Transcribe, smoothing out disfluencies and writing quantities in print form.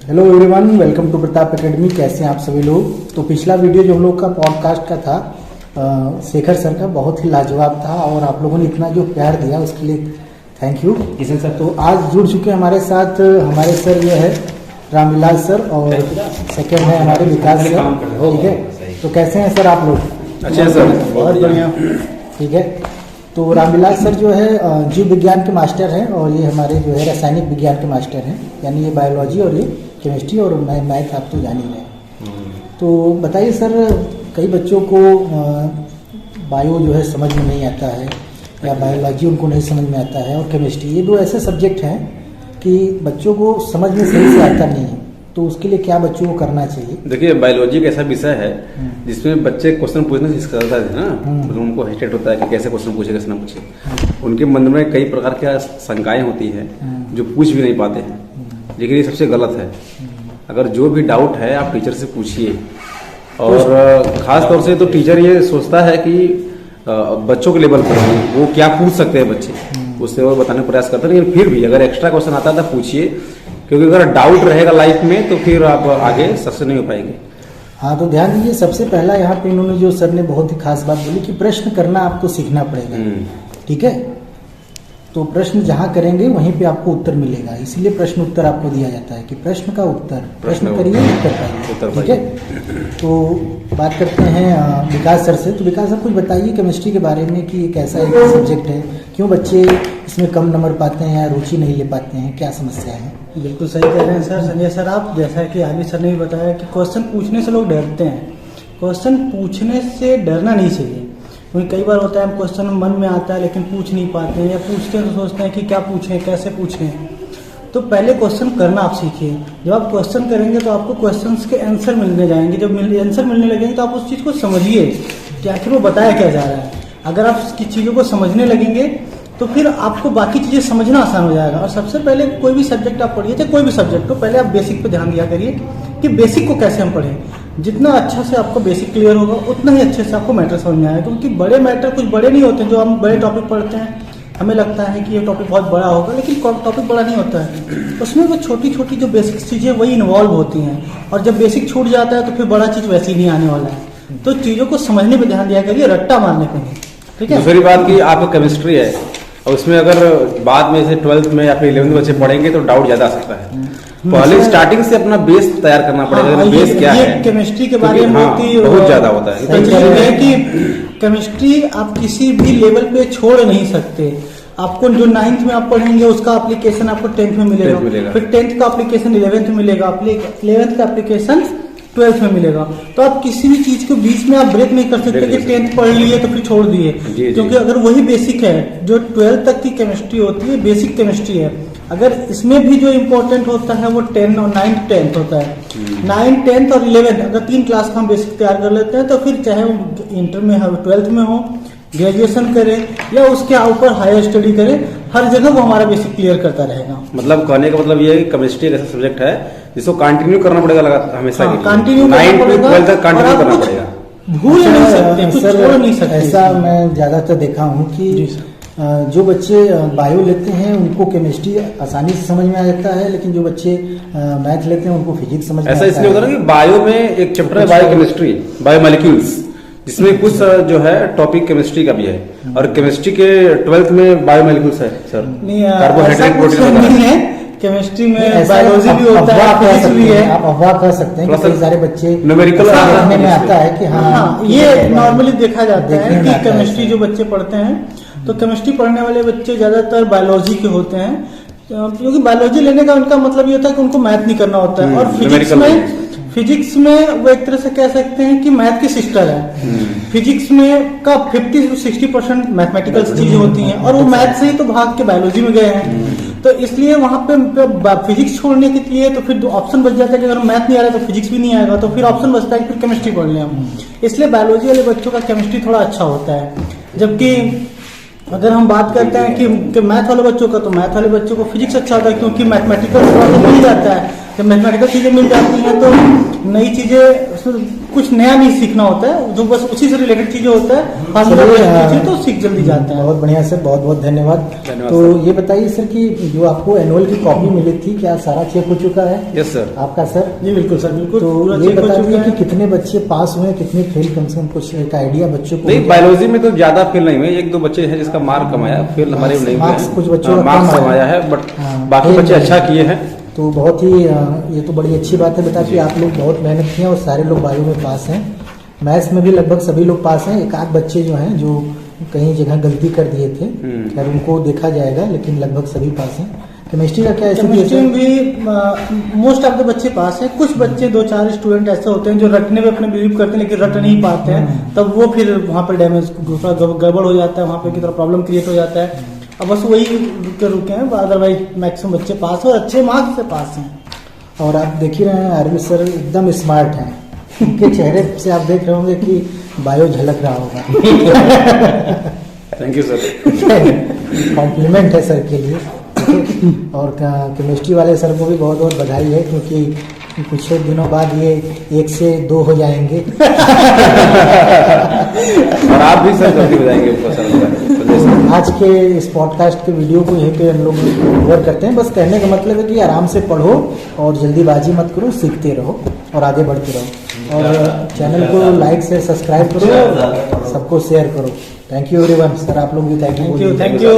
Hello everyone, welcome to Pratap academy. कैसे हैं आप सभी लोग। तो पिछला वीडियो जो हम लोग का पॉडकास्ट का था शेखर सर का, बहुत ही लाजवाब था और आप लोगों ने इतना जो प्यार दिया उसके लिए थैंक यू किशन सर। तो आज जुड़ चुके हैं हमारे साथ हमारे सर जो है रामविलास सर और सेकंड है हमारे विकास सर। ठीक है, तो कैसे हैं सर आप लोग? अच्छे सर, बहुत बढ़िया। ठीक है, तो रामविलास सर जो है जीव विज्ञान के मास्टर हैं और ये हमारे जो है रासायनिक विज्ञान के मास्टर हैं, यानी ये बायोलॉजी और ये केमिस्ट्री और मैथ आप तो जान ही रहे हैं। तो बताइए सर, कई बच्चों को बायो जो है समझ में नहीं आता है या बायोलॉजी उनको नहीं समझ में आता है और केमिस्ट्री, ये दो ऐसे सब्जेक्ट हैं कि बच्चों को समझ में सही से आता नहीं है। तो उसके लिए क्या बच्चों को करना चाहिए? देखिए, बायोलॉजी एक ऐसा विषय है जिसमें बच्चे क्वेश्चन पूछने से हिचकिचाते हैं ना, मतलब उनको हेजिटेट होता है कि कैसे क्वेश्चन पूछे कैसे ना पूछे। उनके मन में कई प्रकार की शंकाएं होती हैं जो पूछ भी नहीं पाते हैं, लेकिन ये सबसे गलत है। अगर जो भी डाउट है आप टीचर से पूछिए, और खास तौर से तो टीचर ये सोचता है कि बच्चों के लेवल पर वो क्या पूछ सकते हैं बच्चे, उससे वो बताने का प्रयास करते हैं। लेकिन फिर भी अगर एक्स्ट्रा क्वेश्चन आता है तो पूछिए, क्योंकि अगर डाउट रहेगा लाइफ में तो फिर आप आगे सक्सेस नहीं हो पाएंगे। हाँ, तो ध्यान दीजिए, सबसे पहला यहाँ पे इन्होंने जो सर ने बहुत ही खास बात बोली कि प्रश्न करना आपको सीखना पड़ेगा। ठीक है, तो प्रश्न जहाँ करेंगे वहीं पे आपको उत्तर मिलेगा, इसीलिए प्रश्न उत्तर आपको दिया जाता है कि प्रश्न का उत्तर, प्रश्न करिए उत्तर पाइए। ठीक है, तो बात करते हैं विकास सर से। तो विकास सर, कुछ बताइए केमिस्ट्री के बारे में कि एक ऐसा एक सब्जेक्ट है, क्यों बच्चे इसमें कम नंबर पाते हैं या रुचि नहीं ले पाते हैं, क्या समस्या है? बिल्कुल सही कह रहे हैं सर, संजय सर आप। जैसा कि आगे सर ने भी बताया कि क्वेश्चन पूछने से लोग डरते हैं। क्वेश्चन पूछने से डरना नहीं चाहिए, क्योंकि कई बार होता है हम क्वेश्चन मन में आता है लेकिन पूछ नहीं पाते हैं, या पूछते हैं तो सोचते हैं कि क्या पूछें, कैसे पूछें। तो पहले क्वेश्चन करना आप सीखिए। जब आप क्वेश्चन करेंगे तो आपको क्वेश्चंस के आंसर मिलने जाएंगे। जब आंसर मिलने लगेंगे तो आप उस चीज़ को समझिए कि आखिर वो बताया क्या जा रहा है। अगर आप उसकी चीज़ों को समझने लगेंगे तो फिर आपको बाकी चीज़ें समझना आसान हो जाएगा। और सबसे पहले कोई भी सब्जेक्ट आप पढ़िए, चाहे कोई भी सब्जेक्ट हो, पहले आप बेसिक पे ध्यान दिया करिए कि बेसिक को कैसे हम पढ़ें। जितना अच्छा से आपको बेसिक क्लियर होगा उतना ही अच्छे से आपको मैटर समझ में आएगा, क्योंकि बड़े मैटर कुछ बड़े नहीं होते। जो हम बड़े टॉपिक पढ़ते हैं हमें लगता है कि ये टॉपिक बहुत बड़ा होगा, लेकिन टॉपिक बड़ा नहीं होता है। उसमें वो छोटी छोटी जो बेसिक चीज़ें वही इन्वॉल्व होती हैं, और जब बेसिक छूट जाता है तो फिर बड़ा चीज़ वैसे ही नहीं आने वाला है। तो चीज़ों को समझने पर ध्यान दिया करिए, रट्टा मारने को नहीं। ठीक है, दूसरी बात की आपको केमिस्ट्री है और उसमें अगर बाद में से 12th में या फिर 11th में बच्चे पढ़ेंगे तो डाउट ज्यादा आ सकता है। पहले स्टार्टिंग से अपना बेस तैयार करना पड़ेगा। बेस क्या है केमिस्ट्री के बारे में बहुत ज्यादा होता है कि केमिस्ट्री आप किसी भी लेवल पे छोड़ नहीं सकते। आपको जो 9th में आप पढ़ेंगे उसका एप्लीकेशन आपको 10th में मिलेगा, फिर 10th का एप्लीकेशन 11th में मिलेगा, 11th का एप्लीकेशन 12th में मिलेगा। तो आप किसी भी चीज को बीच में आप ब्रेक नहीं कर सकते कि 10th पढ़ लिए तो फिर छोड़ दिए, क्योंकि अगर वही बेसिक है जो 12th तक की केमिस्ट्री होती है, बेसिक केमिस्ट्री है। अगर इसमें भी जो इम्पोर्टेंट होता है वो 10 और 9th 10th होता है। 9th 10th और 11th अगर 3 क्लास का हम बेसिक तैयार कर लेते हैं तो फिर चाहे वो इंटर में हो, 12th में हो, ग्रेजुएशन करें या उसके ऊपर हायर स्टडी करें, हर जगह वो हमारा बेसिक क्लियर करता रहेगा। मतलब कहने का मतलब ये है कि केमिस्ट्री एक ऐसा सब्जेक्ट है जिसको कंटिन्यू करना पड़ेगा लगातार, हमेशा के लिए। कंटिन्यू करना पड़ेगा, भूल नहीं सकते, कुछ छोड़ नहीं सकते। ऐसा मैं ज्यादातर देखा हूँ कि जो बच्चे बायो लेते हैं उनको केमिस्ट्री आसानी से समझ में आ जाता है, लेकिन जो बच्चे मैथ लेते हैं उनको फिजिक्स समझ में आता है। ऐसा इसलिए होता है कि बायो में एक चैप्टर है बायो केमिस्ट्री, बायो मॉलिक्यूल्स, जिसमें कुछ जो है टॉपिक केमिस्ट्री का भी है, और केमिस्ट्री के 12th में बायो मॉलिक्यूल्स है सर। कार्बोहाइड्रेट प्रोटीन नहीं है केमिस्ट्री में, बायोलॉजी भी होता है, फिजिक्स भी है। आप अफवाह कर सकते हैं कि कई सारे बच्चे न्यूमेरिकल पढ़ने में आता है कि हाँ, ये नॉर्मली देखा जाता है कि केमिस्ट्री जो बच्चे पढ़ते हैं, तो केमिस्ट्री पढ़ने वाले बच्चे ज्यादातर बायोलॉजी के होते हैं, क्योंकि बायोलॉजी लेने का उनका मतलब ये होता है कि उनको मैथ नहीं करना होता है। और फिजिक्स में वो एक तरह से कह सकते हैं कि मैथ की सिस्टर है। फिजिक्स में का 50 से 60% मैथमेटिकल चीजें होती हैं, और वो मैथ से ही तो भाग के बायोलॉजी में गए हैं। तो इसलिए वहां पे फिजिक्स छोड़ने के लिए तो फिर ऑप्शन बच जाता है कि अगर मैथ नहीं आ रहा है तो फिजिक्स भी नहीं आएगा, तो फिर ऑप्शन बचता है कि फिर केमिस्ट्री पढ़ लें हम। इसलिए बायोलॉजी वाले बच्चों का केमिस्ट्री थोड़ा अच्छा होता है। जबकि अगर हम बात करते हैं कि मैथ वाले बच्चों का, तो मैथ वाले बच्चों को फिजिक्स अच्छा होता है, क्योंकि मैथमेटिकल थोड़ा तो मिल जाता है। जब मैथमेटिकल चीजें मिल जाती हैं तो नई चीजें कुछ नया नहीं सीखना होता है, जो बस उसी से रिलेटेड चीजें होता है फार्मूला तो सीख जल्दी जाते हैं। बहुत बढ़िया सर, बहुत बहुत धन्यवाद। तो ये बताइए सर कि जो आपको एनुअल की कॉपी मिली थी, क्या सारा चेक हो चुका है? Yes sir. आपका सर? जी बिल्कुल सर, बिल्कुल। तो ये बता दीजिए कि कितने बच्चे पास हुए, कितने फेल, कम से कम कुछ एक आइडिया बच्चों को? नहीं, बायोलॉजी में तो ज्यादा फेल नहीं हुए, एक दो बच्चे हैं जिसका मार्क कम आया, फेल हमारे नहीं हुए, कुछ बच्चों मार्क्स कम आया है, बट बाकी बच्चे अच्छा किए हैं। तो बहुत ही ये तो बड़ी अच्छी बात है बेटा कि आप लोग बहुत मेहनत किए और सारे लोग बायो में पास हैं। मैथ्स में भी लगभग सभी लोग पास हैं, एक आध बच्चे जो हैं जो कहीं जगह गलती कर दिए थे, खैर उनको देखा जाएगा, लेकिन लगभग सभी पास हैं। केमिस्ट्री का क्या? केमिस्ट्री में भी मोस्ट ऑफ द बच्चे पास हैं। कुछ बच्चे 2-4 स्टूडेंट ऐसे होते हैं जो रटने में अपने बिलीव करते हैं लेकिन रट नहीं पाते हैं, तब वो फिर वहाँ पर डैमेज दूसरा गड़बड़ हो जाता है, वहाँ पे की तरह प्रॉब्लम क्रिएट हो जाता है। अब बस वही रुके हैं, अदरवाइज मैक्सिमम बच्चे पास हैं और अच्छे मार्क्स से पास हैं। और आप देख ही रहे हैं आरवी सर एकदम स्मार्ट हैं, उनके चेहरे से आप देख रहे होंगे कि बायो झलक रहा होगा। Thank you sir. कॉम्प्लीमेंट है सर के लिए। और केमिस्ट्री वाले सर को भी बहुत बहुत बधाई है, क्योंकि कुछ दिनों बाद ये 1 से 2 हो जाएंगे। और आप भी सर जल्दी हो जाएंगे ऊपर सर। आज के इस पॉडकास्ट के वीडियो को यहीं पे हम लोग कवर करते हैं। बस कहने का मतलब है कि आराम से पढ़ो और जल्दीबाजी मत करो, सीखते रहो और आगे बढ़ते रहो, और चैनल को लाइक से सब्सक्राइब करो, सबको शेयर करो। Thank you everyone. सर आप लोग भी थैंक यू। Thank you.